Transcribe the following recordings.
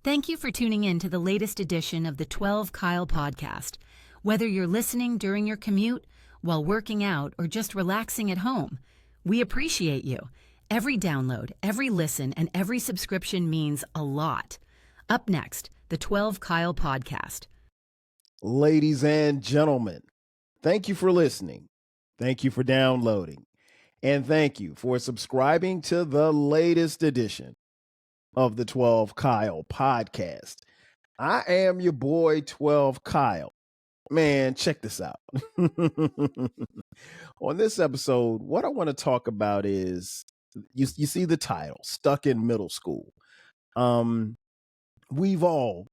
Thank you for tuning in to the latest edition of the 12 Kyle podcast. Whether you're listening during your commute, while working out, or just relaxing at home, we appreciate you. Every download, every listen, and every subscription means a lot. Up next, the 12 Kyle podcast. Ladies and gentlemen, thank you for listening. Thank you for downloading. And thank you for subscribing to the latest edition of the 12 Kyle podcast. I am your boy, 12 Kyle. Man, check this out. On this episode, what I want to talk about is you see the title, Stuck in Middle School. We've all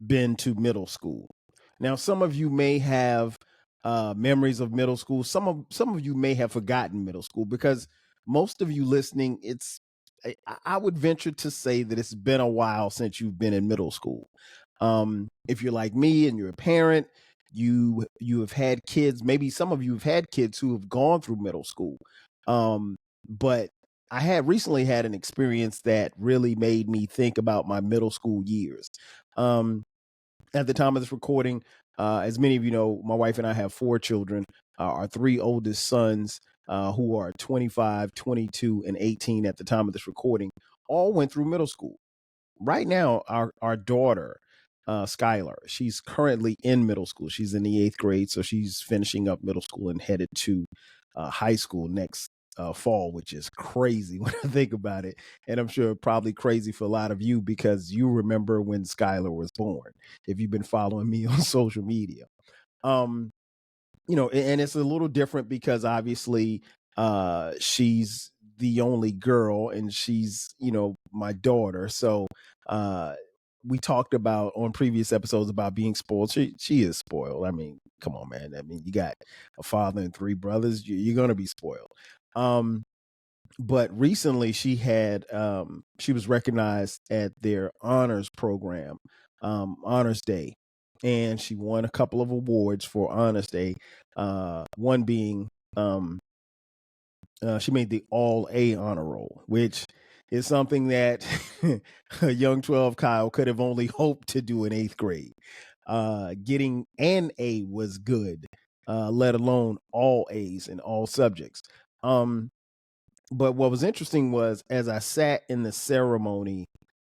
been to middle school. Now, some of you may have memories of middle school. Some of you may have forgotten middle school because most of you listening, I would venture to say that it's been a while since you've been in middle school. If you're like me and you're a parent, you have had kids. Maybe some of you have had kids who have gone through middle school. But I had recently had an experience that really made me think about my middle school years. At the time of this recording, as many of you know, my wife and I have 4 children. Our 3 oldest sons, who are 25, 22, and 18 at the time of this recording, all went through middle school. Right now, our daughter, Skylar, she's currently in middle school. She's in the 8th grade, so she's finishing up middle school and headed to high school next fall, which is crazy when I think about it. And I'm sure probably crazy for a lot of you because you remember when Skylar was born, if you've been following me on social media. And it's a little different because obviously she's the only girl and she's, my daughter. So we talked about on previous episodes about being spoiled. She is spoiled. I mean, come on, man. I mean, you got a father and 3 brothers. You're going to be spoiled. But recently she was recognized at their honors program, honors day, and she won a couple of awards for honors day. One being, she made the all A honor roll, which is something that a young 12 Kyle could have only hoped to do in 8th grade. Getting an A was good, let alone all A's in all subjects. But what was interesting was as I sat in the ceremony,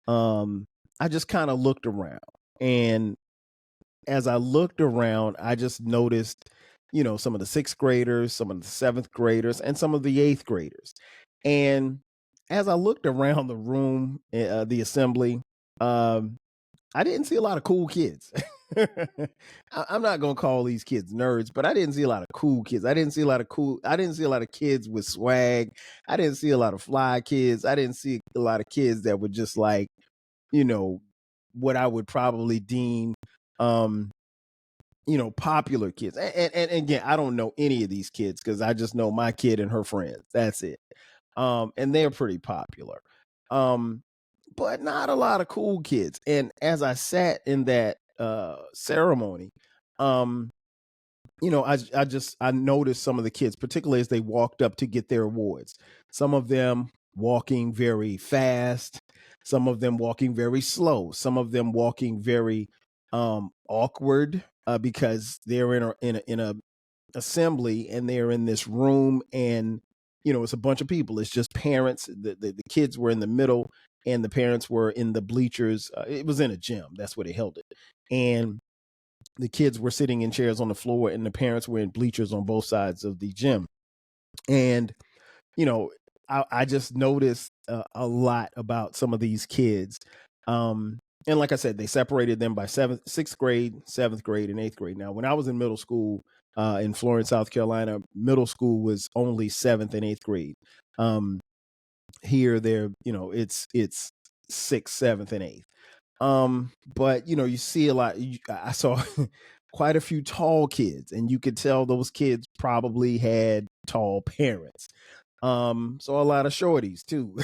I just kind of looked around. And as I looked around, I just noticed, some of the 6th graders, some of the 7th graders, and some of the 8th graders. And as I looked around the room, the assembly, I didn't see a lot of cool kids. I'm not going to call these kids nerds, but I didn't see a lot of cool kids. I didn't see a lot of kids with swag. I didn't see a lot of fly kids. I didn't see a lot of kids that were just like, what I would probably deem, popular kids. And again, I don't know any of these kids because I just know my kid and her friends. That's it. And they're pretty popular. But not a lot of cool kids. And as I sat in that ceremony, I noticed some of the kids, particularly as they walked up to get their awards. Some of them walking very fast, some of them walking very slow, some of them walking very awkward because they're in a assembly and they're in this room and it's a bunch of people. It's just parents. The kids were in the middle and the parents were in the bleachers. It was in a gym. That's where they held it. And the kids were sitting in chairs on the floor and the parents were in bleachers on both sides of the gym. And, I just noticed a lot about some of these kids. And like I said, they separated them by 6th grade, 7th grade, and 8th grade. Now, when I was in middle school in Florence, South Carolina, middle school was only 7th and 8th grade. Here, it's 6th, 7th, and 8th. But you see a lot. I saw quite a few tall kids, and you could tell those kids probably had tall parents. So a lot of shorties too.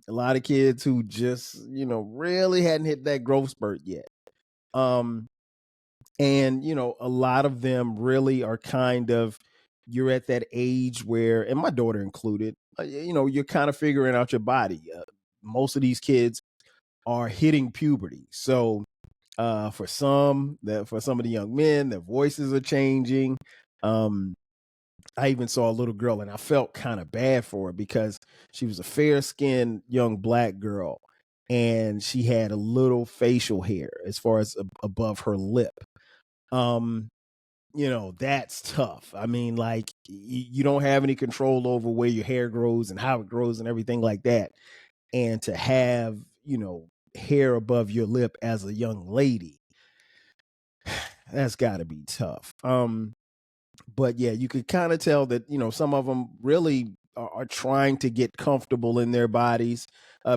A lot of kids who just, really hadn't hit that growth spurt yet. And, a lot of them really are kind of, you're at that age where, and my daughter included, you're kind of figuring out your body. Most of these kids are hitting puberty. So for some of the young men, their voices are changing. I even saw a little girl, and I felt kind of bad for her because she was a fair-skinned young black girl, and she had a little facial hair as far as above her lip. Um, that's tough. I mean, like you don't have any control over where your hair grows and how it grows and everything like that. And to have, hair above your lip as a young lady, that's got to be tough. But yeah, you could kind of tell that, some of them really are trying to get comfortable in their bodies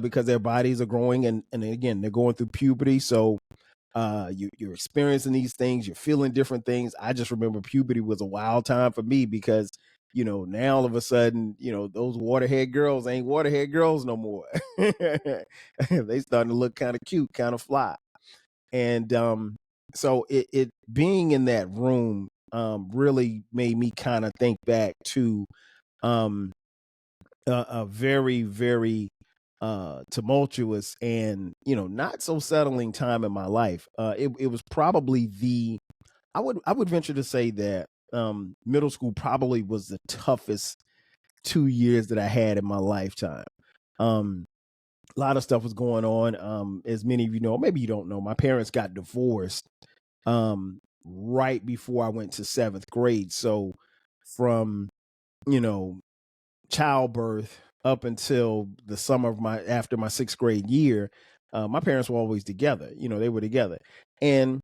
because their bodies are growing. And again, they're going through puberty. So you're experiencing these things, you're feeling different things. I just remember puberty was a wild time for me because, now all of a sudden, those waterhead girls ain't waterhead girls no more. They starting to look kind of cute, kind of fly. And so it being in that room really made me kind of think back to um, a very, very tumultuous and not so settling time in my life. It was probably I would venture to say that middle school probably was the toughest 2 years that I had in my lifetime. A lot of stuff was going on. As many of you know, maybe you don't know, my parents got divorced right before I went to seventh grade. So from, you know, childbirth up until the summer of after my sixth grade year, my parents were always together. They were together. And,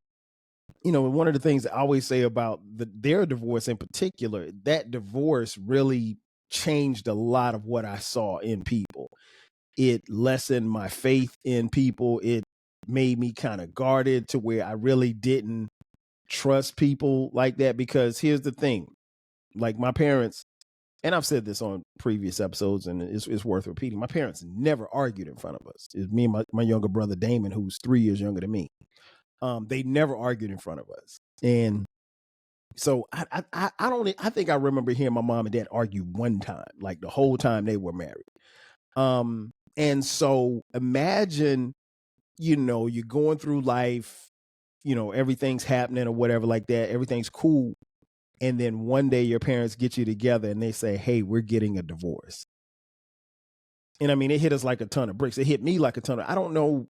one of the things I always say about their divorce in particular, that divorce really changed a lot of what I saw in people. It lessened my faith in people. It made me kind of guarded to where I really didn't trust people like that. Because here's the thing, like my parents, and I've said this on previous episodes, and it's worth repeating. My parents never argued in front of us. It's me and my younger brother Damon, who's 3 years younger than me. They never argued in front of us, and so I think I remember hearing my mom and dad argue one time, like the whole time they were married. And so imagine, you're going through life, everything's happening or whatever like that, everything's cool, and then one day your parents get you together and they say, hey, we're getting a divorce. And I mean, it hit us like a ton of bricks. It hit me like a ton of, I don't know,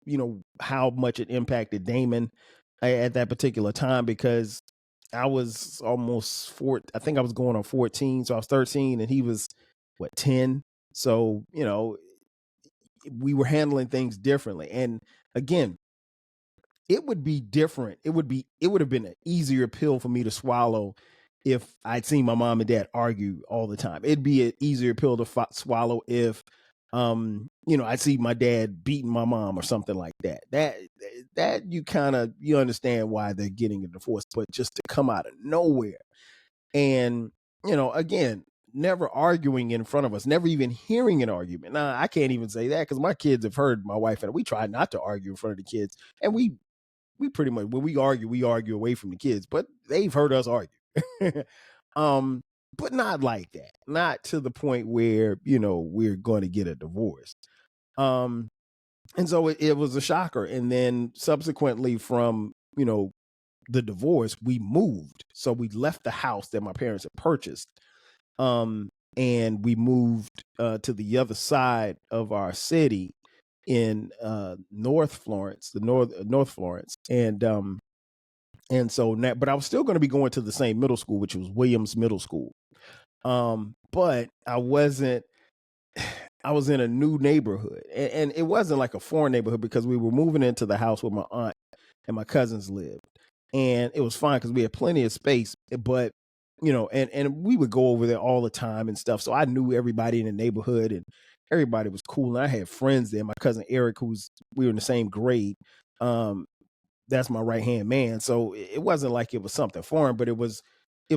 how much it impacted Damon at that particular time, because I was almost I think I was going on 14. So I was 13 and he was 10. So, we were handling things differently. And again, it would be different. It would have been an easier pill for me to swallow if I'd seen my mom and dad argue all the time. It'd be an easier pill to swallow if I'd see my dad beating my mom or something like that. That you understand why they're getting a divorce. But just to come out of nowhere and, again, never arguing in front of us, never even hearing an argument. Now, I can't even say that because my kids have heard my wife and we try not to argue in front of the kids. And we pretty much, when we argue away from the kids, but they've heard us argue. But not like that. Not to the point where, we're going to get a divorce. And so it was a shocker. And then subsequently from, the divorce, we moved. So we left the house that my parents had purchased. And we moved to the other side of our city in North Florence, North Florence. And so now, but I was still going to be going to the same middle school, which was Williams Middle School. But I wasn't, I was in a new neighborhood, and it wasn't like a foreign neighborhood because we were moving into the house where my aunt and my cousins lived. And it was fine because we had plenty of space, but and we would go over there all the time and stuff. So I knew everybody in the neighborhood and everybody was cool. And I had friends there. My cousin Eric, we were in the same grade. That's my right hand man. So it wasn't like it was something foreign, but it was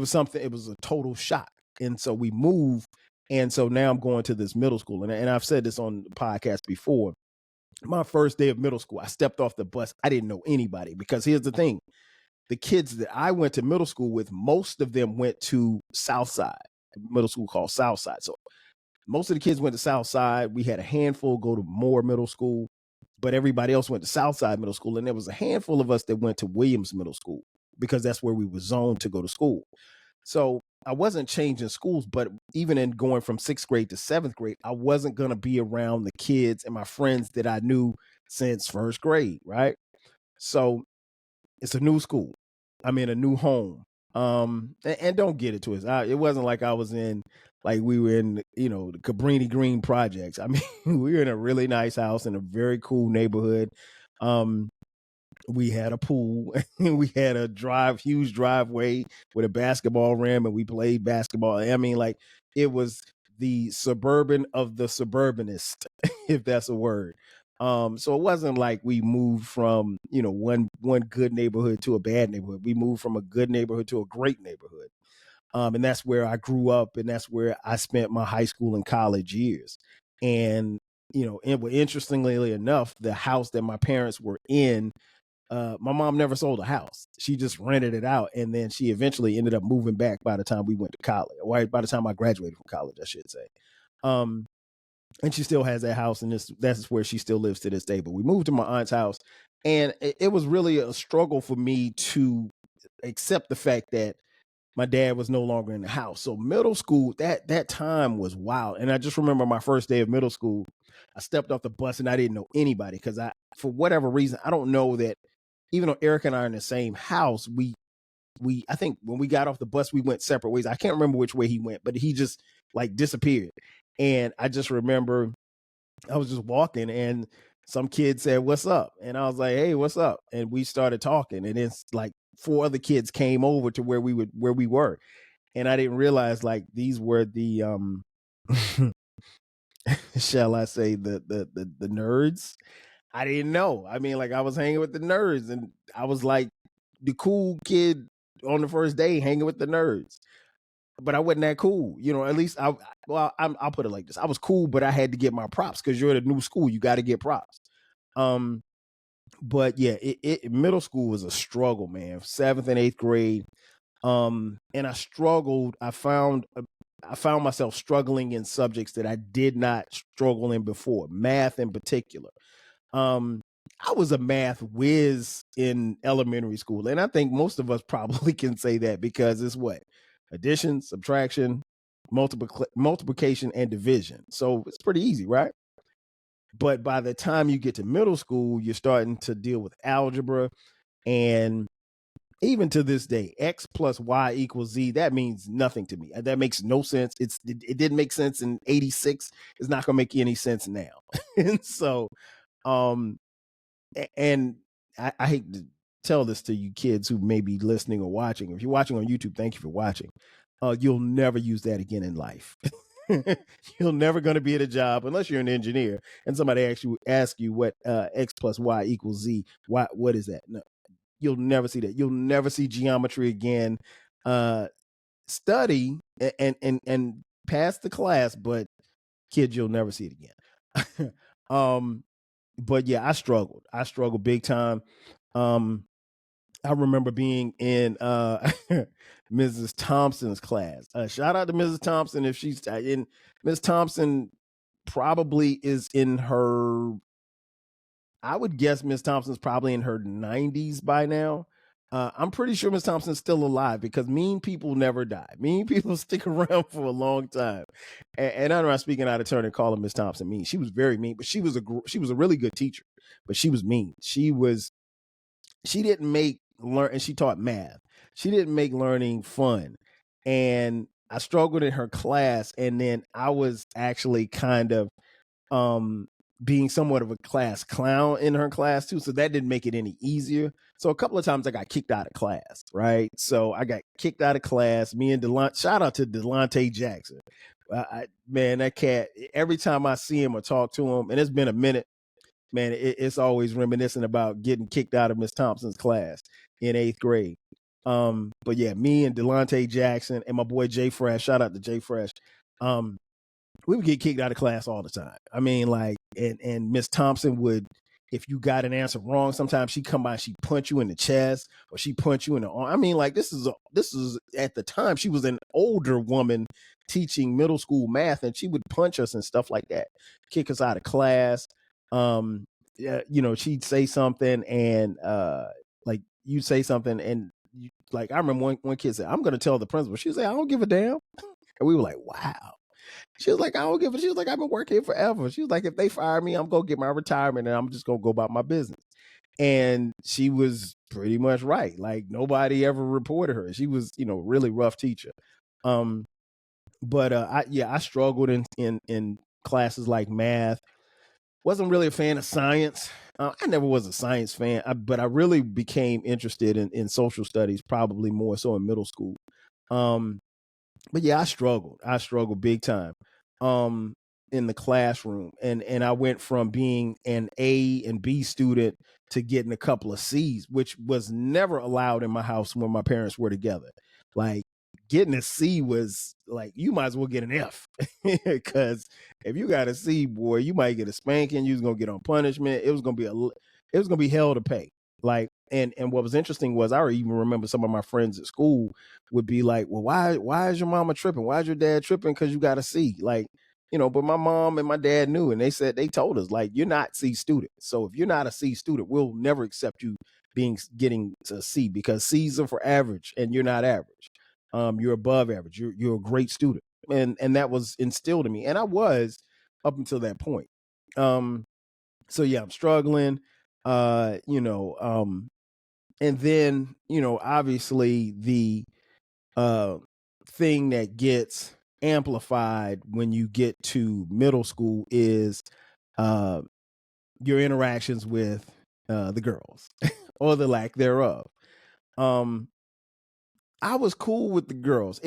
something. It was a total shock. And so we moved, and so now I'm going to this middle school, and I've said this on the podcast before. My first day of middle school, I stepped off the bus. I didn't know anybody because here's the thing: the kids that I went to middle school with, most of them went to Southside, middle school called Southside. So most of the kids went to Southside. We had a handful go to Moore Middle School. but everybody else went to Southside Middle School, and there was a handful of us that went to Williams Middle School because that's where we were zoned to go to school. So I wasn't changing schools, but even in going from 6th grade to 7th grade, I wasn't going to be around the kids and my friends that I knew since 1st grade, right? So it's a new school. I'm in a new home. And don't get it to us. It wasn't like I was in, like we were in, the Cabrini Green projects. I mean, we were in a really nice house in a very cool neighborhood. We had a pool and we had a huge driveway with a basketball rim, and we played basketball. I mean, like, it was the suburban of the suburbanist, if that's a word. So it wasn't like we moved from, one good neighborhood to a bad neighborhood. We moved from a good neighborhood to a great neighborhood. And that's where I grew up, and that's where I spent my high school and college years. And, interestingly enough, the house that my parents were in, my mom never sold a house. She just rented it out, and then she eventually ended up moving back by the time we went to college. Or by the time I graduated from college, I should say. And she still has that house, and that's where she still lives to this day. But we moved to my aunt's house, and it was really a struggle for me to accept the fact that my dad was no longer in the house. So middle school, that time was wild. And I just remember my first day of middle school, I stepped off the bus and I didn't know anybody because for whatever reason, I don't know that even though Eric and I are in the same house, I think when we got off the bus, we went separate ways. I can't remember which way he went, but he just like disappeared. And I just remember I was just walking and some kid said, "What's up?" And I was like, "Hey, what's up?" And we started talking, and it's like 4 other kids came over to where we were. And I didn't realize like these were the shall I say the nerds. I didn't know. I mean, like, I was hanging with the nerds, and I was like the cool kid on the first day hanging with the nerds. But I wasn't that cool, at least I'll put it like this. I was cool, but I had to get my props because you're at a new school. You got to get props. Um, but yeah, middle school was a struggle, man. 7th and 8th grade. And I struggled. I found myself struggling in subjects that I did not struggle in before, math in particular. Um, I was a math whiz in elementary school, and I think most of us probably can say that because it's what? Addition, subtraction, multiplication, and division. So it's pretty easy, right? But by the time you get to middle school, you're starting to deal with algebra. And even to this day, X plus Y equals Z, that means nothing to me. That makes no sense. It didn't make sense in 86. It's not going to make any sense now. And so, um, and I hate to tell this to you kids who may be listening or watching. If you're watching on YouTube, thank you for watching. You'll never use that again in life. You're never going to be at a job unless you're an engineer and somebody ask you what X plus Y equals Z. What is that? No, you'll never see that. You'll never see geometry again. Study and pass the class, but kids, you'll never see it again. But yeah, I struggled. I struggled big time. I remember being in Mrs. Thompson's class. Shout out to Mrs. Thompson if she's in. Miss Thompson probably is in her. I would guess Miss Thompson's probably in her 90s by now. I'm pretty sure Miss Thompson's still alive because mean people never die. Mean people stick around for a long time. And I'm not speaking out of turn and calling Miss Thompson mean. She was very mean, but she was a really good teacher. But she was mean. She didn't make learn, and she taught math. She didn't make learning fun. And I struggled in her class, and then I was actually kind of being somewhat of a class clown in her class too. So that didn't make it any easier. So a couple of times I got kicked out of class, right? So I got kicked out of class. Me and shout out to Delonte Jackson. Man, that cat, every time I see him or talk to him, and it's been a minute, man, it's always reminiscent about getting kicked out of Miss Thompson's class in 8th grade. But yeah, me and Delonte Jackson and my boy Jay Fresh, shout out to Jay Fresh. We would get kicked out of class all the time. I mean, like, and Miss Thompson would, if you got an answer wrong, sometimes she'd come by and she'd punch you in the chest or she'd punch you in the arm. I mean, like, this is at the time, she was an older woman teaching middle school math, and she would punch us and stuff like that, kick us out of class. she'd say something and like you'd say something and like I remember one kid said, "I'm going to tell the principal." She was like, "I don't give a damn," and we were like, "Wow." She was like, "I don't give a." She was like, "I've been working here forever." She was like, "If they fire me, I'm gonna get my retirement and I'm just gonna go about my business." And she was pretty much right. Like nobody ever reported her. She was, really rough teacher. Um, but I struggled in classes like math. Wasn't really a fan of science. I never was a science fan, but I really became interested in social studies probably more so in middle school. Um, but yeah, I struggled. I struggled big time um in the classroom. And I went from being an A and B student to getting a couple of C's, which was never allowed in my house when my parents were together. Like getting a C was like you might as well get an F. Cuz if you got a C, boy, you might get a spanking, you was going to get on punishment. It was going to be hell to pay. Like and what was interesting was I even remember some of my friends at school would be like, "Well, why is your mama tripping? Why is your dad tripping? Because you got to see." Like, but my mom and my dad knew, and they told us like, "You're not C student. So if you're not a C student, we'll never accept you getting to C because C's are for average, and you're not average. You're above average. You're a great student." And that was instilled in me, and I was up until that point. So yeah, I'm struggling. And then obviously the uh, thing that gets amplified when you get to middle school is uh, your interactions with the girls or the lack thereof. Um, I was cool with the girls.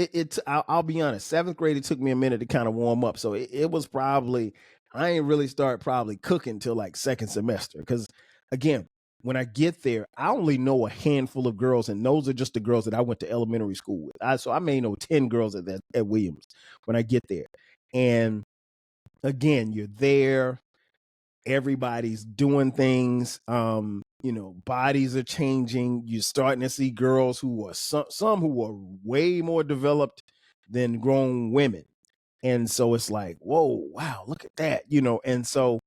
I'll be honest. Seventh grade, it took me a minute to kind of warm up. So it was probably I ain't really start probably cooking till like second semester. Because again, when I get there, I only know a handful of girls, and those are just the girls that I went to elementary school with. So I may know 10 girls at Williams when I get there. And again, you're there, everybody's doing things. Bodies are changing. You're starting to see girls who are some who are way more developed than grown women. And so it's like, whoa, wow, look at that. And so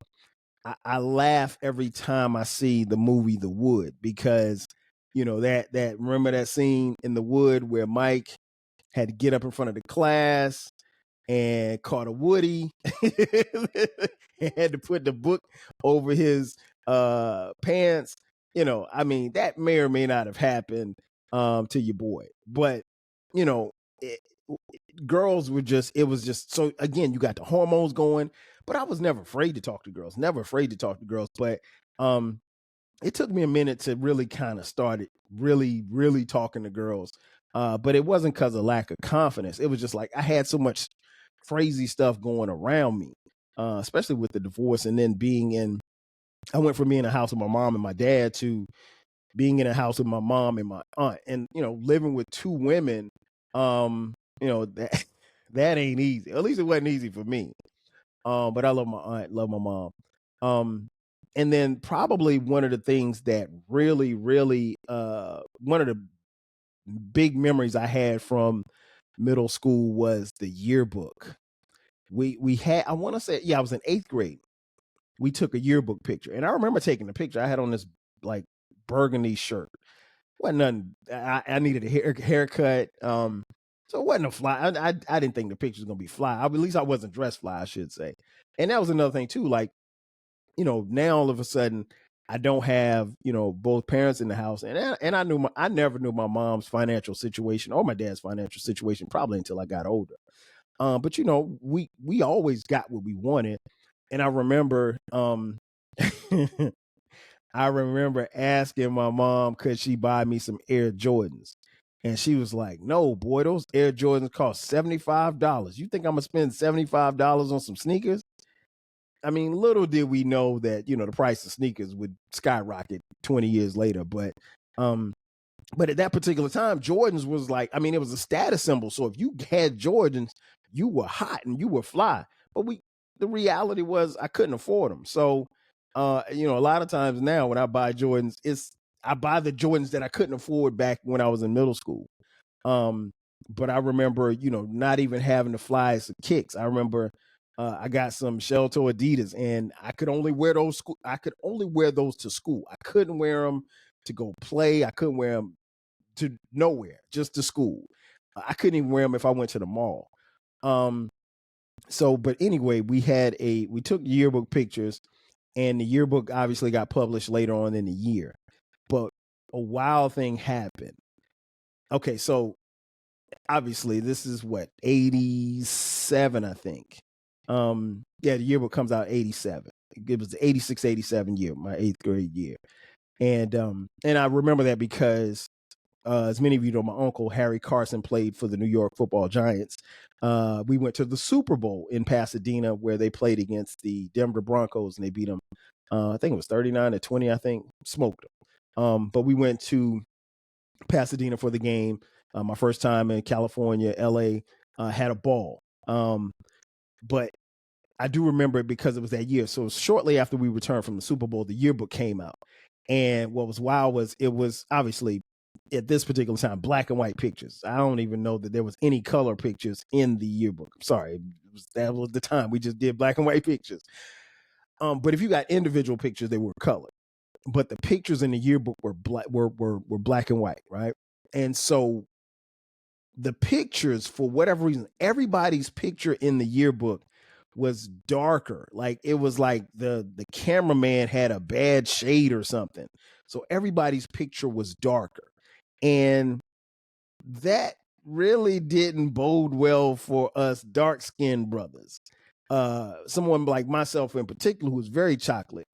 I laugh every time I see the movie The Wood, because that remember that scene in The Wood where Mike had to get up in front of the class and caught a Woody and had to put the book over his pants. I mean, that may or may not have happened to your boy. But, you know, it, girls were just, it was just so, again, you got the hormones going, but I was never afraid to talk to girls, never afraid to talk to girls. But it took me a minute to really kind of start it, really, really talking to girls. But it wasn't because of lack of confidence. It was just like I had so much crazy stuff going around me, especially with the divorce, and then I went from being in a house with my mom and my dad to being in a house with my mom and my aunt, and living with two women. That that ain't easy. At least it wasn't easy for me. But I love my aunt, love my mom. Um, and then probably one of the things that really, really, one of the big memories I had from middle school was the yearbook. We had, I want to say, yeah, I was in eighth grade. We took a yearbook picture, and I remember taking the picture. I had on this like burgundy shirt. Wasn't nothing. I needed a haircut. So it wasn't a fly. I didn't think the picture was gonna be fly. At least I wasn't dressed fly, I should say. And that was another thing too. Like, now all of a sudden I don't have, both parents in the house, and I never knew my mom's financial situation or my dad's financial situation probably until I got older. But we always got what we wanted, and I remember I remember asking my mom could she buy me some Air Jordans. And she was like, "No, boy, those Air Jordans cost $75. You think I'm gonna spend $75 on some sneakers?" I mean, little did we know that, the price of sneakers would skyrocket 20 years later. Um, but at that particular time, Jordans was like, I mean, it was a status symbol. So if you had Jordans, you were hot and you were fly. But the reality was I couldn't afford them. So, a lot of times now when I buy Jordans, I buy the Jordans that I couldn't afford back when I was in middle school. Um, but I remember, not even having the flies or kicks. I remember I got some shell toe Adidas, and I could only wear those. I could only wear those to school. I couldn't wear them to go play. I couldn't wear them to nowhere, just to school. I couldn't even wear them if I went to the mall. So, but anyway, we took yearbook pictures, and the yearbook obviously got published later on in the year. But a wild thing happened. Okay, so obviously this is what 87, I think. Yeah, the yearbook comes out 87. It was the 86, 87 year, my 8th grade year. And I remember that because as many of you know, my uncle Harry Carson played for the New York Football Giants. We went to the Super Bowl in Pasadena where they played against the Denver Broncos, and they beat them. I think it was 39-20. I think smoked them. But we went to Pasadena for the game. My first time in California, LA, had a ball. But I do remember it because it was that year. So shortly after we returned from the Super Bowl, the yearbook came out. And what was wild was it was obviously at this particular time black and white pictures. I don't even know that there was any color pictures in the yearbook. I'm sorry, that was the time we just did black and white pictures. But if you got individual pictures, they were colored. But the pictures in the yearbook were black and white, right? And so the pictures, for whatever reason, everybody's picture in the yearbook was darker. Like it was like the cameraman had a bad shade or something. So everybody's picture was darker. And that really didn't bode well for us dark-skinned brothers. Someone like myself in particular who was very chocolate.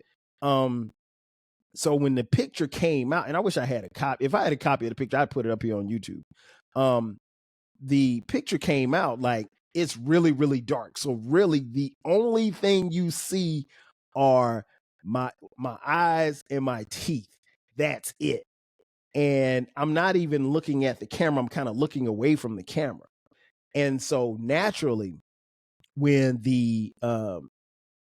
So when the picture came out, and I wish I had a copy. If I had a copy of the picture, I'd put it up here on YouTube. The picture came out like it's really, really dark. So really the only thing you see are my eyes and my teeth. That's it. And I'm not even looking at the camera. I'm kind of looking away from the camera. And so naturally, when the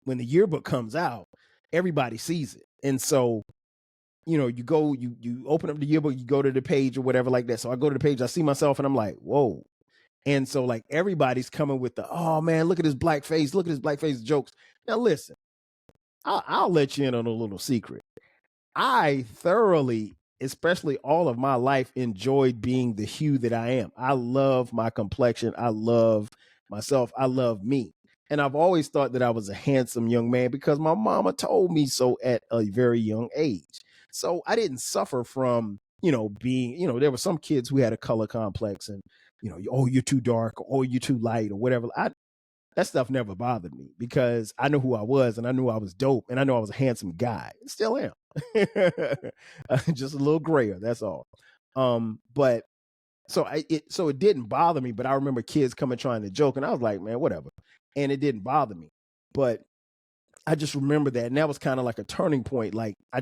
yearbook comes out, everybody sees it. And so, you open up the yearbook, you go to the page or whatever like that. So I go to the page, I see myself, and I'm like, whoa. And so like everybody's coming with the, oh man, look at his black face, jokes. Now listen, I'll let you in on a little secret. I thoroughly, especially all of my life, enjoyed being the hue that I am. I love my complexion. I love myself. I love me. And I've always thought that I was a handsome young man because my mama told me so at a very young age. So I didn't suffer from, being, there were some kids who had a color complex and, oh, you're too dark, or oh, you're too light or whatever. That stuff never bothered me because I knew who I was and I knew I was dope and I knew I was a handsome guy. I still am. Just a little grayer, that's all. But so it didn't bother me, but I remember kids coming trying to joke and I was like, man, whatever. And it didn't bother me. But I just remember that, and that was kind of like a turning point. Like I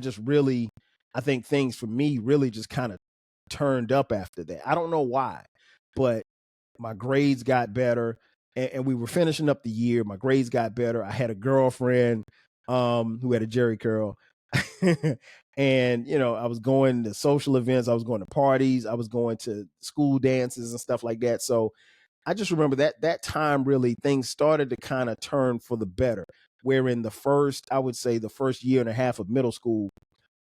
think things for me really just kind of turned up after that. I don't know why, but my grades got better, and we were finishing up the year. My grades got better. I had a girlfriend who had a Jerry curl. And I was going to social events, I was going to parties, I was going to school dances and stuff like that. So I just remember that time really things started to kind of turn for the better. Wherein I would say the first year and a half of middle school,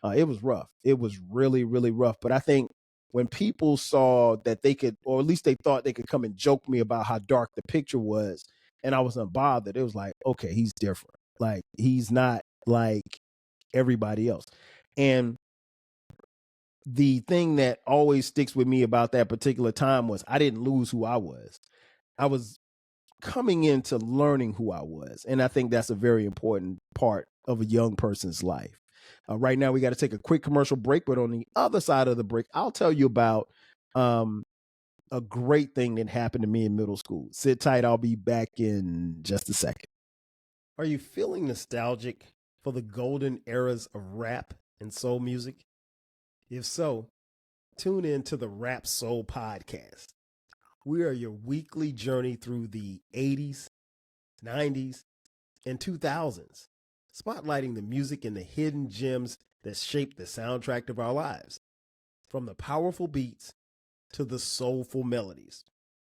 it was rough. It was really, really rough. But I think when people saw that they could, or at least they thought they could come and joke me about how dark the picture was, and I was unbothered, it was like, okay, he's different. Like he's not like everybody else. And the thing that always sticks with me about that particular time was I didn't lose who I was. I was coming into learning who I was. And I think that's a very important part of a young person's life. Right now, we got to take a quick commercial break. But on the other side of the break, I'll tell you about a great thing that happened to me in middle school. Sit tight. I'll be back in just a second. Are you feeling nostalgic for the golden eras of rap and soul music? If so, tune in to the Rap Soul Podcast. We are your weekly journey through the 80s, 90s, and 2000s, spotlighting the music and the hidden gems that shaped the soundtrack of our lives. From the powerful beats to the soulful melodies,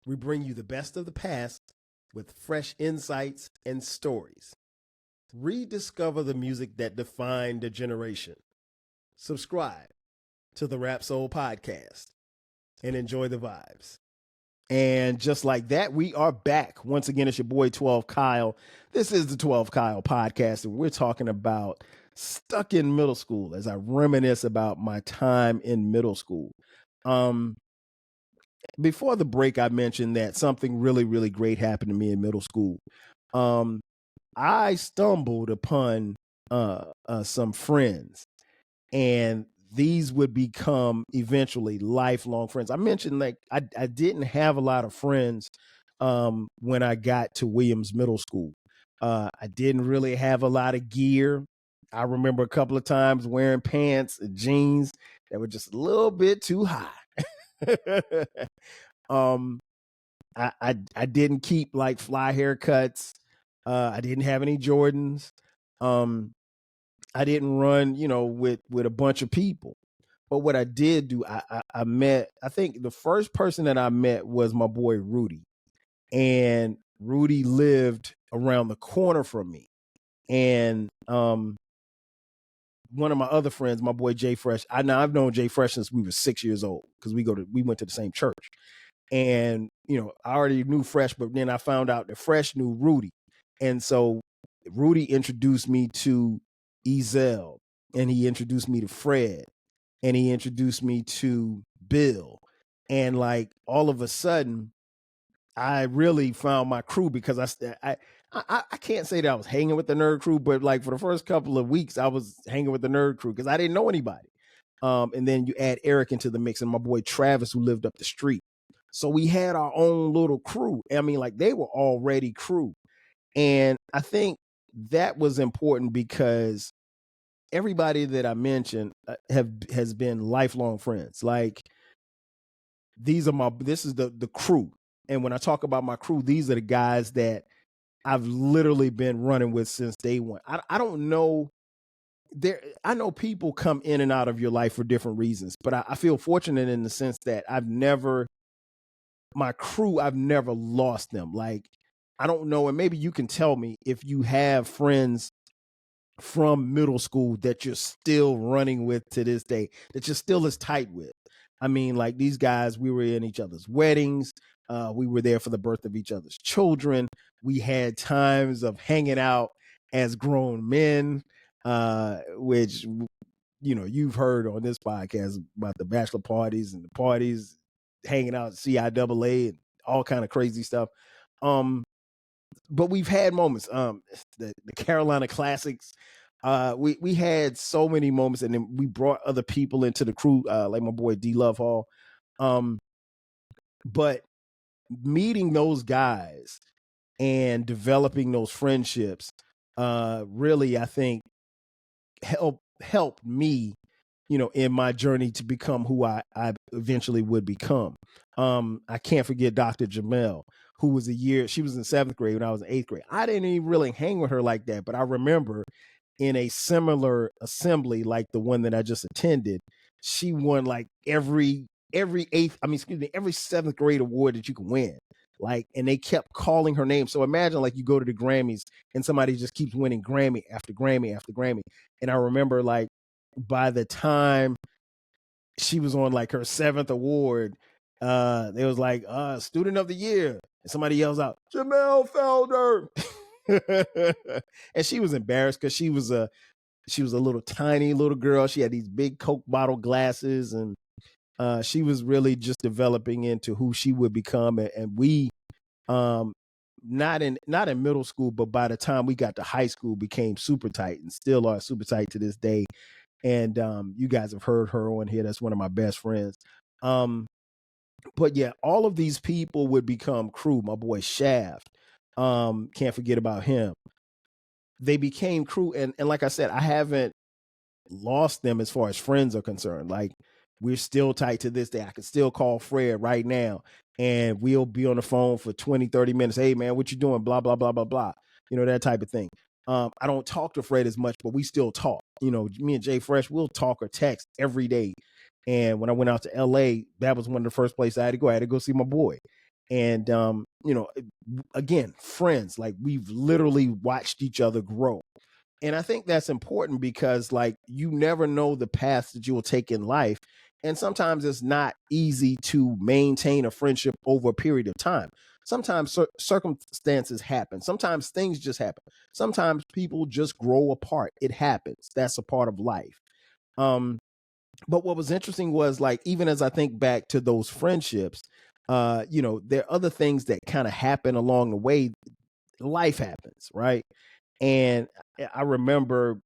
we bring you the best of the past with fresh insights and stories. Rediscover the music that defined a generation. Subscribe to the Rap Soul Podcast and enjoy the vibes. And just like that, we are back. Once again, it's your boy 12 Kyle. This is the 12 Kyle Podcast, and we're talking about stuck in middle school as I reminisce about my time in middle school. Before the break, I mentioned that something really, really great happened to me in middle school. I stumbled upon some friends, and these would become eventually lifelong friends. I mentioned like I didn't have a lot of friends when I got to Williams Middle School. I didn't really have a lot of gear. I remember a couple of times wearing pants and jeans that were just a little bit too high. um, I didn't keep like fly haircuts. I didn't have any Jordans. I didn't run, with a bunch of people. But what I did do, I met, I think the first person that I met was my boy Rudy. And Rudy lived around the corner from me. And one of my other friends, my boy Jay Fresh, I've known Jay Fresh since we were 6 years old because we went to the same church. And, I already knew Fresh, but then I found out that Fresh knew Rudy. And so Rudy introduced me to Ezel, and he introduced me to Fred, and he introduced me to Bill. And like all of a sudden, I really found my crew because I can't say that I was hanging with the nerd crew, but like for the first couple of weeks, I was hanging with the nerd crew because I didn't know anybody. And then you add Eric into the mix and my boy Travis, who lived up the street. So we had our own little crew. I mean, like they were already crew. And I think that was important because everybody that I mentioned has been lifelong friends. Like this is the crew. And when I talk about my crew, these are the guys that I've literally been running with since day one. I don't know. I know people come in and out of your life for different reasons, but I feel fortunate in the sense that I've never lost them. Like, I don't know. And maybe you can tell me if you have friends from middle school that you're still running with to this day, that you're still as tight with. I mean, like these guys, we were in each other's weddings. We were there for the birth of each other's children. We had times of hanging out as grown men, which, you've heard on this podcast about the bachelor parties and the parties, hanging out at CIAA and all kind of crazy stuff. But we've had moments. The Carolina Classics. We had so many moments, and then we brought other people into the crew, like my boy D Love Hall. But meeting those guys and developing those friendships, really, I think helped me, in my journey to become who I eventually would become. I can't forget Dr. Jamel, who was she was in 7th grade when I was in 8th grade. I didn't even really hang with her like that, but I remember in a similar assembly like the one that I just attended, she won like every 7th grade award that you can win. Like, and they kept calling her name. So imagine like you go to the Grammys and somebody just keeps winning Grammy after Grammy after Grammy. And I remember like by the time she was on like her 7th award, they was like, student of the year. And somebody yells out, Jamel Felder. And she was embarrassed because she was a little tiny little girl. She had these big Coke bottle glasses, and she was really just developing into who she would become. And we, not in middle school, but by the time we got to high school, became super tight and still are super tight to this day. And you guys have heard her on here. That's one of my best friends. But yeah, all of these people would become crew. My boy Shaft, can't forget about him. They became crew, and like I said, I haven't lost them as far as friends are concerned. Like, we're still tight to this day. I can still call Fred right now and we'll be on the phone for 20, 30 minutes. Hey man, what you doing? Blah, blah, blah, blah, blah. That type of thing. I don't talk to Fred as much, but we still talk. Me and Jay Fresh, we'll talk or text every day. And when I went out to LA, that was one of the first places I had to go. I had to go see my boy. And again, friends, like we've literally watched each other grow. And I think that's important because like you never know the path that you will take in life. And sometimes it's not easy to maintain a friendship over a period of time. Sometimes circumstances happen. Sometimes things just happen. Sometimes people just grow apart. It happens. That's a part of life. Um, but what was interesting was like even as I think back to those friendships, there are other things that kind of happen along the way. Life happens, right? And I remember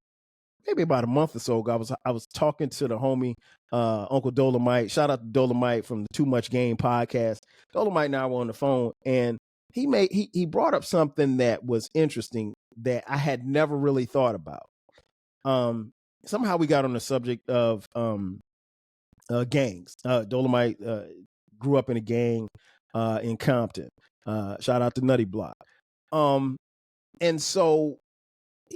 maybe about a month or so ago, I was talking to the homie Uncle Dolomite. Shout out to Dolomite from the Too Much Game podcast. Dolomite and I were on the phone, and he brought up something that was interesting that I had never really thought about. Somehow we got on the subject of gangs. Dolomite grew up in a gang in Compton. Shout out to Nutty Block. And so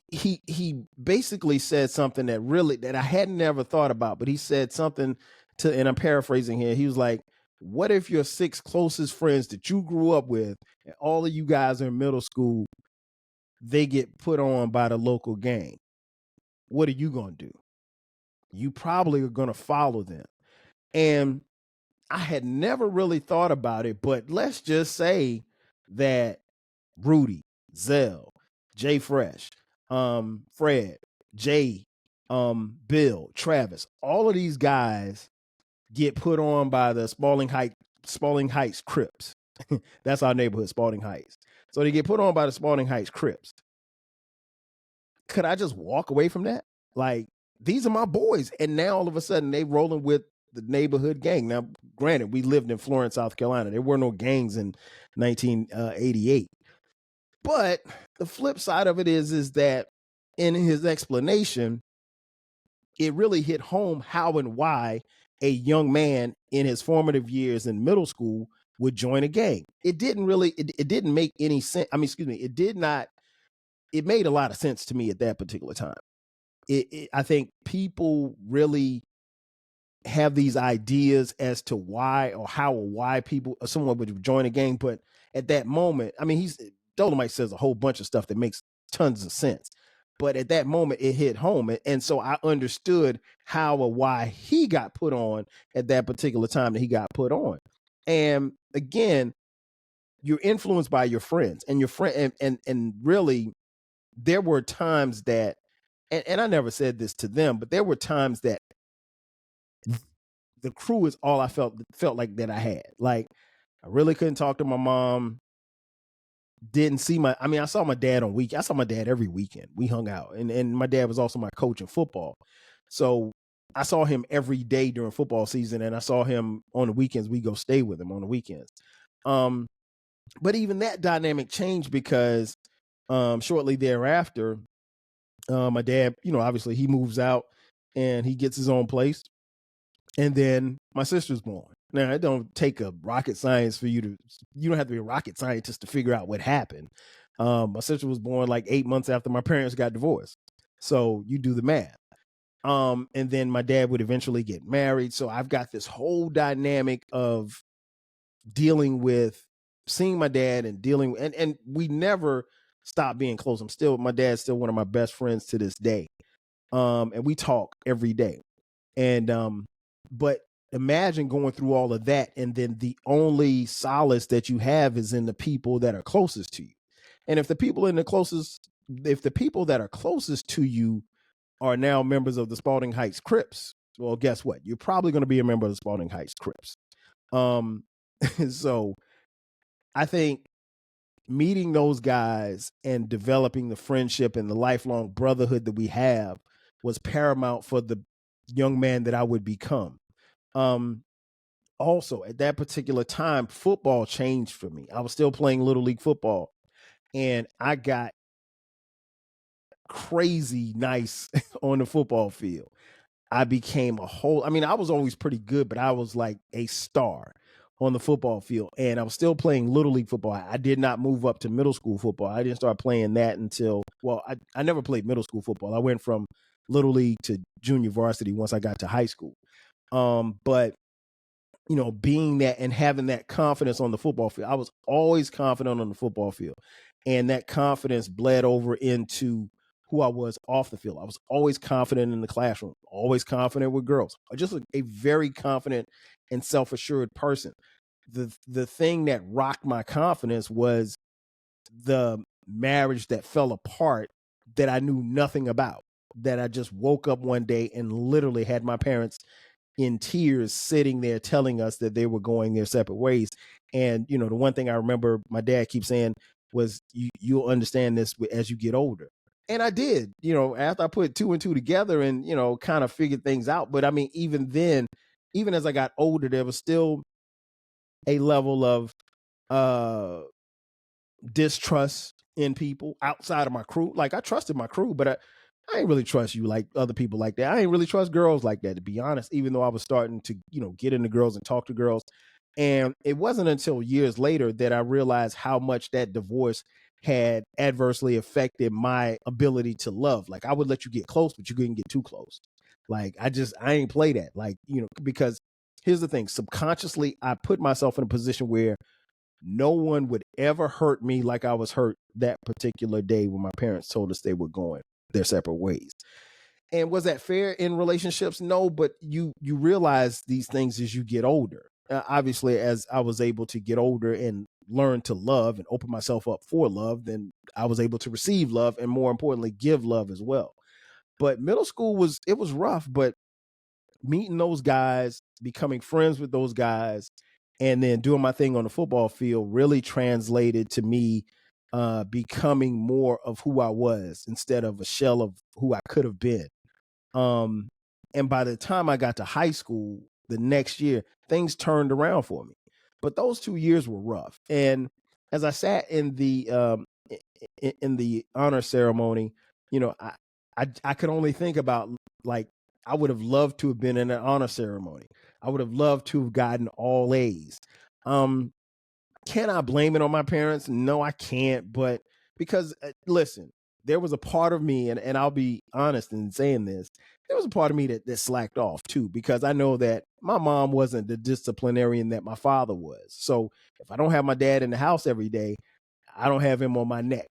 he basically said something that I had never thought about, but he said something and I'm paraphrasing here. He was like, what if your 6 closest friends that you grew up with and all of you guys are in middle school, they get put on by the local gang? What are you going to do? You probably are going to follow them. And I had never really thought about it, but let's just say that Rudy, Zell, Jay Fresh, Fred, Jay, Bill, Travis, all of these guys get put on by the Spalding Heights Crips. That's our neighborhood, Spalding Heights. So they get put on by the Spalding Heights Crips. Could I just walk away from that? Like, these are my boys. And now all of a sudden they rolling with the neighborhood gang. Now, granted, we lived in Florence, South Carolina. There were no gangs in 1988. But the flip side of it is that in his explanation, it really hit home how and why a young man in his formative years in middle school would join a gang. It didn't make any sense. I mean, excuse me, it made a lot of sense to me at that particular time. I think people really have these ideas as to why or how or why someone would join a gang, but at that moment, I mean, Dolomite says a whole bunch of stuff that makes tons of sense, but at that moment it hit home, and so I understood how or why he got put on at that particular time that he got put on. And again, you're influenced by your friends and your friend, and really, there were times that, and I never said this to them, but there were times that the crew is all I felt like that I had. Like, I really couldn't talk to my mom. Didn't see I saw my dad on week. I saw my dad every weekend. We hung out, and my dad was also my coach in football. So I saw him every day during football season, and I saw him on the weekends. We go stay with him on the weekends. But even that dynamic changed because shortly thereafter, my dad, obviously he moves out and he gets his own place. And then my sister's born. Now, it don't take a rocket science for you don't have to be a rocket scientist to figure out what happened. My sister was born like 8 months after my parents got divorced. So you do the math. And then my dad would eventually get married. So I've got this whole dynamic of dealing with seeing my dad and and we never stopped being close. My dad's still one of my best friends to this day. And we talk every day. And but imagine going through all of that, and then the only solace that you have is in the people that are closest to you. And if the people that are closest to you are now members of the Spalding Heights Crips, well, guess what? You're probably going to be a member of the Spalding Heights Crips. So I think meeting those guys and developing the friendship and the lifelong brotherhood that we have was paramount for the young man that I would become. Also, at that particular time, football changed for me. I was still playing Little League football, and I got crazy nice on the football field. I became I was always pretty good, but I was like a star on the football field. And I was still playing Little League football. I did not move up to middle school football. I didn't start playing that until, I never played middle school football. I went from Little League to junior varsity once I got to high school. But being that and having that confidence on the football field. I was always confident on the football field. And that confidence bled over into who I was off the field. I was always confident in the classroom, always confident with girls, just a very confident and self-assured person. The thing that rocked my confidence was the marriage that fell apart that I knew nothing about, that I just woke up one day and literally had my parents in tears sitting there telling us that they were going their separate ways. And, the one thing I remember my dad keeps saying was, you'll understand this as you get older. And I did, after I put two and two together and, kind of figured things out. But I mean, even then, even as I got older, there was still a level of distrust in people outside of my crew. Like, I trusted my crew, but I ain't really trust you like other people like that. I ain't really trust girls like that, to be honest, even though I was starting to, get into girls and talk to girls. And it wasn't until years later that I realized how much that divorce had adversely affected my ability to love. Like, I would let you get close, but you couldn't get too close. Like, I ain't play that. Like, because here's the thing, subconsciously, I put myself in a position where no one would ever hurt me like I was hurt that particular day when my parents told us they were going their separate ways. And was that fair in relationships? No, but you realize these things as you get older. Obviously, as I was able to get older and learn to love and open myself up for love, then I was able to receive love and, more importantly, give love as well. But middle school was rough, but meeting those guys, becoming friends with those guys, and then doing my thing on the football field really translated to me becoming more of who I was instead of a shell of who I could have been. And by the time I got to high school the next year, things turned around for me. But those 2 years were rough. And as I sat in the honor ceremony, I could only think about, like, I would have loved to have been in an honor ceremony. I would have loved to have gotten all A's. Can I blame it on my parents? No, I can't. But because, listen, there was a part of me, and I'll be honest in saying this, there was a part of me that slacked off too, because I know that my mom wasn't the disciplinarian that my father was. So if I don't have my dad in the house every day, I don't have him on my neck.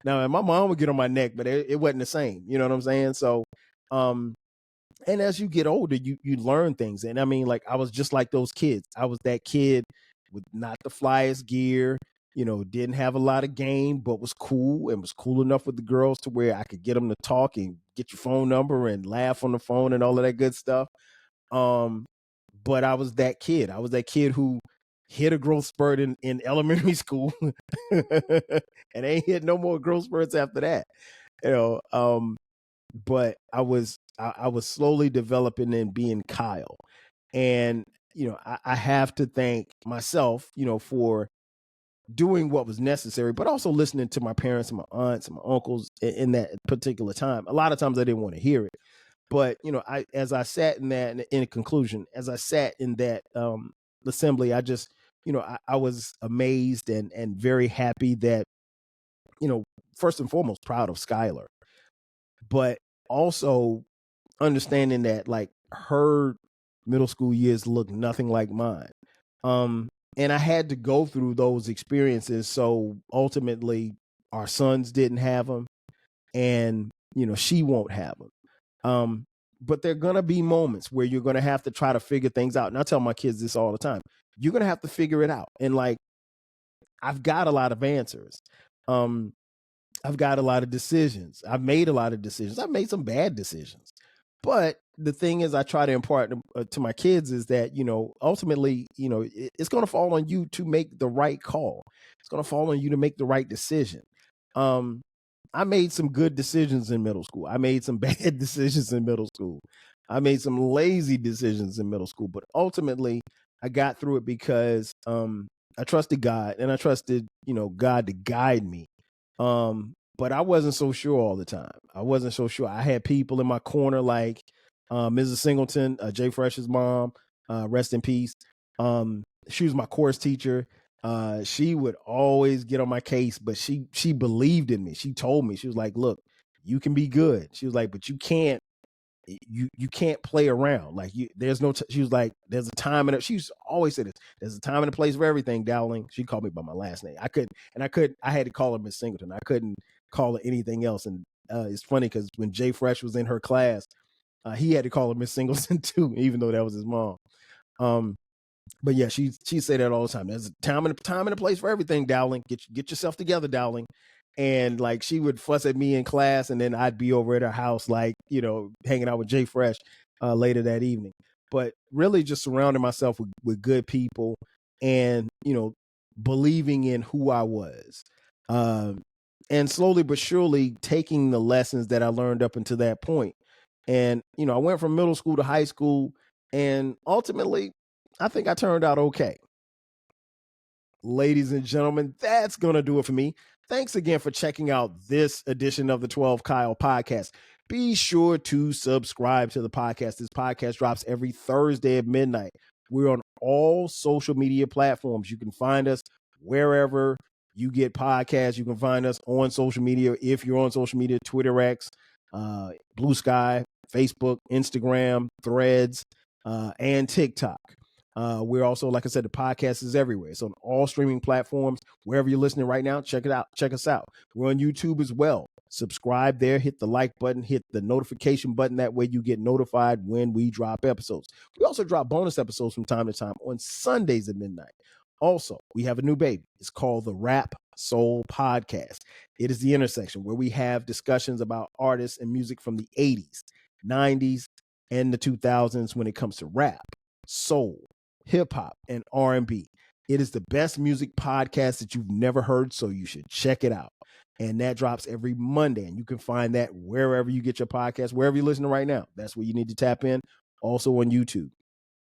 Now, my mom would get on my neck, but it wasn't the same. You know what I'm saying? So, and as you get older, you learn things. And I mean, like, I was just like those kids. I was that kid with not the flyest gear, didn't have a lot of game, but was cool and was cool enough with the girls to where I could get them to talk and get your phone number and laugh on the phone and all of that good stuff. But I was that kid. I was that kid who hit a growth spurt in elementary school and ain't hit no more growth spurts after that. But I was slowly developing and being Kyle. And, I have to thank myself, for doing what was necessary, but also listening to my parents and my aunts and my uncles in that particular time. A lot of times I didn't want to hear it. But, as I sat in that, in conclusion, as I sat in that assembly, I just, I was amazed and very happy that, first and foremost, proud of Skylar, but also understanding that, like, her middle school years look nothing like mine. And I had to go through those experiences. So ultimately our sons didn't have them, and, she won't have them. But there are going to be moments where you're going to have to try to figure things out. And I tell my kids this all the time. You're going to have to figure it out. And, like, I've got a lot of answers. I've got a lot of decisions. I've made a lot of decisions. I've made some bad decisions. But the thing is, I try to impart to my kids is that, ultimately, it's going to fall on you to make the right call. It's going to fall on you to make the right decision. I made some good decisions in middle school. I made some bad decisions in middle school. I made some lazy decisions in middle school. But ultimately, I got through it because I trusted God, and I trusted, God to guide me. But I wasn't so sure all the time. I wasn't so sure. I had people in my corner like Mrs. Singleton, Jay Fresh's mom, rest in peace. She was my course teacher. She would always get on my case, but she believed in me. She told me, she was like, look, you can be good. She was like, but you can't you can't play around. Like there's no. She was like, there's a time and she used to always say this. There's a time and a place for everything, Dowling. She called me by my last name. I had to call her Miss Singleton. I couldn't call her anything else. And it's funny because when Jay Fresh was in her class, he had to call her Miss Singleton too, even though that was his mom. But yeah, she say that all the time. There's a time and a place for everything, Dowling. Get yourself together, Dowling. And like she would fuss at me in class, and then I'd be over at her house, like, hanging out with Jay Fresh later that evening. But really just surrounding myself with good people and, believing in who I was. And slowly but surely taking the lessons that I learned up until that point. And, I went from middle school to high school, and ultimately, I think I turned out okay. Ladies and gentlemen, that's going to do it for me. Thanks again for checking out this edition of the 12 Kyle podcast. Be sure to subscribe to the podcast. This podcast drops every Thursday at midnight. We're on all social media platforms. You can find us wherever you get podcasts. You can find us on social media. If you're on social media, Twitter X, Blue Sky, Facebook, Instagram, Threads, and TikTok. We're also, like I said, the podcast is everywhere. It's on all streaming platforms. Wherever you're listening right now, check it out. Check us out. We're on YouTube as well. Subscribe there, hit the like button, hit the notification button. That way you get notified when we drop episodes. We also drop bonus episodes from time to time on Sundays at midnight. Also, we have a new baby. It's called the Rap Soul Podcast. It is the intersection where we have discussions about artists and music from the 80s, 90s, and the 2000s when it comes to rap, soul, hip hop, and R&B. It is the best music podcast that you've never heard, so you should check it out. And that drops every Monday, and you can find that wherever you get your podcast, wherever you're listening right now. That's where you need to tap in. Also on YouTube.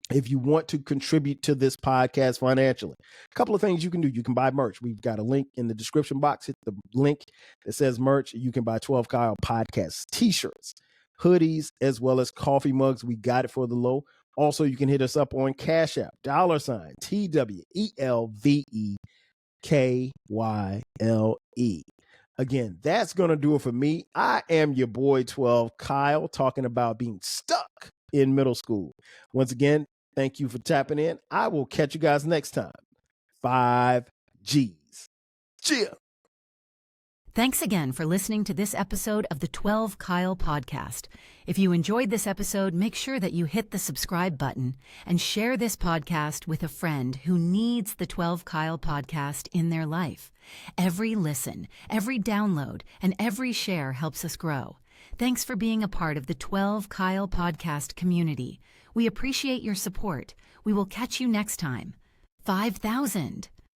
If you want to contribute to this podcast financially, a couple of things you can do. You can buy merch. We've got a link in the description box. Hit the link that says merch. You can buy 12 Kyle podcast t-shirts, hoodies, as well as coffee mugs. We got it for the low. Also, you can hit us up on Cash App, $TWELVEKYLE. Again, that's going to do it for me. I am your boy 12 Kyle, talking about being stuck in middle school. Once again, thank you for tapping in. I will catch you guys next time. 5 G's. Cheer. Thanks again for listening to this episode of the 12 Kyle podcast. If you enjoyed this episode, make sure that you hit the subscribe button and share this podcast with a friend who needs the 12 Kyle podcast in their life. Every listen, every download, and every share helps us grow. Thanks for being a part of the 12 Kyle podcast community. We appreciate your support. We will catch you next time. 5,000.